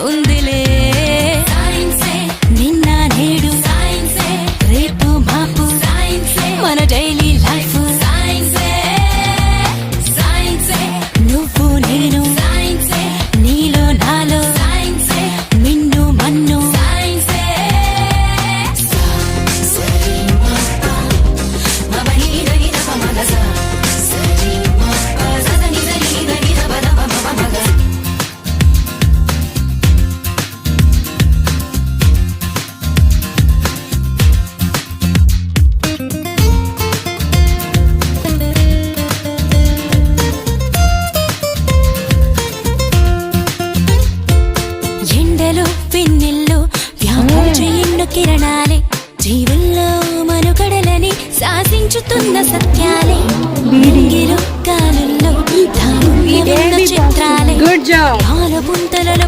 ఉందిలే నిన్న నేడు రేపు మాపు మన డైలీ లైఫ్ నువ్వు నేను నీలో నాలో మిన్ను మన్ను ఎండలో పిన్నెల్లో వ్యాపించే ఎన్నో కిరణాలే జీవుల్లో మనుగడలని శాసించుతున్న సత్యాలే నింగిలో గాలుల్లో చిత్రాలే పాల పుంతలలో